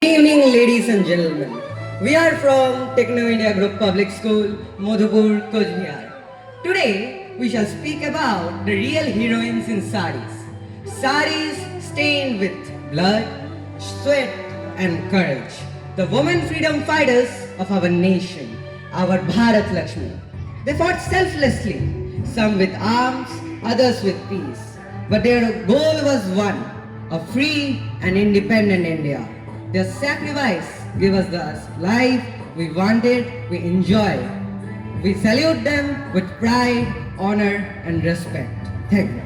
Evening, ladies and gentlemen. We are from Techno India Group Public School, Madhupur, Kojhiyar. Today, we shall speak about the real heroines in saris. Saris stained with blood, sweat, and courage. The women freedom fighters of our nation, our Bharat Lakshmi. They fought selflessly, some with arms, others with peace. But their goal was one, a free and independent India. Their sacrifice gave us the life we wanted, we enjoy. We salute them with pride, honor and respect. Thank you.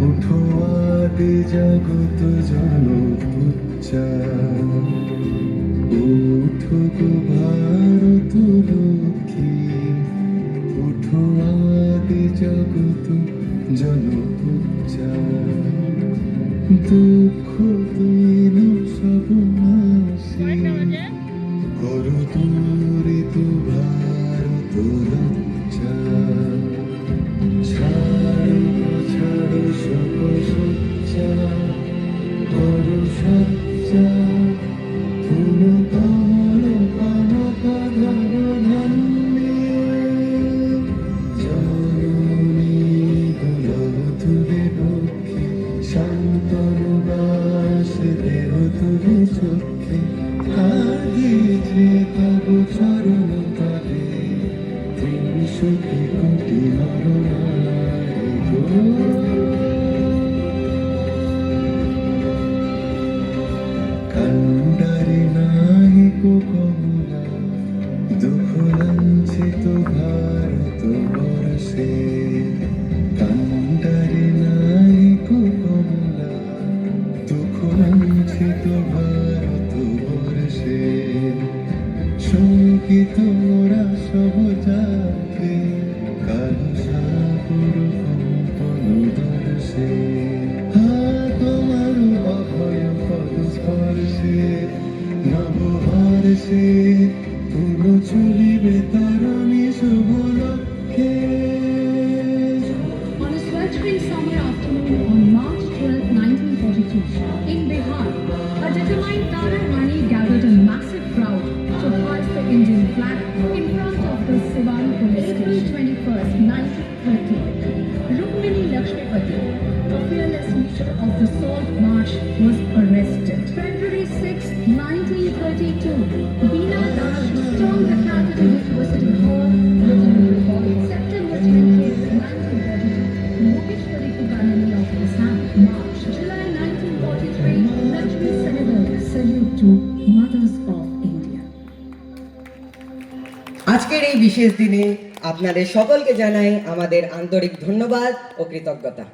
উঠো আদি জগত জনপুচ্চা উঠো গো ভারত লক্ষ্মী উঠো আদি জগত জনপুচ্চা দুঃখ দীন সব নাশী করো দূরিত ভারত লজ্জা ছাড়ো শোক সজ্জা করো সজ্জা ফুল কমল কনক ধর ধন্যে জননী গুণধুরে লক্ষ্মী শান্তনু বাস দেহ তুলে চক্ষে কাঁদিছে তব চরণ তলে ত্রিশূটি কোটি নরনারী গো কান্ডারি নাহি কো কমলা দুঃখ লাঞ্ছিত ভারত বর্ষে কান্ডারি নাহি কো কমলা দুঃখ লাঞ্ছিত ভারত বর্ষে শোকিত মোরা সব যাকে কালো সাগর কম্পন দর্শে তোমার অভয় পদ স্পর্শে নবহর্ষে পূর্ণ চলিবে তরণী শুভ লক্ষ্যে On a sweltering summer afternoon on March 12, 1942, in Bihar, a determined Tara Rani gathered a massive crowd to hoist the Indian flag in front of the Siwan police station. April 21st, 1930, Rukmini Lakshmipati, a fearless leader of the Salt March, was arrested. February 6, 1932, Beena Das stormed the Calcutta University Hall with a report. September 20th, 1932, Mukeshwari Kukanani of Assam, March. July 1943, Lakshmi Sehgal, salute to mothers of India. আজকের এই বিশেষ দিনে আপনাদের সকলকে জানাই আমাদের আন্তরিক ধন্যবাদ ও কৃতজ্ঞতা।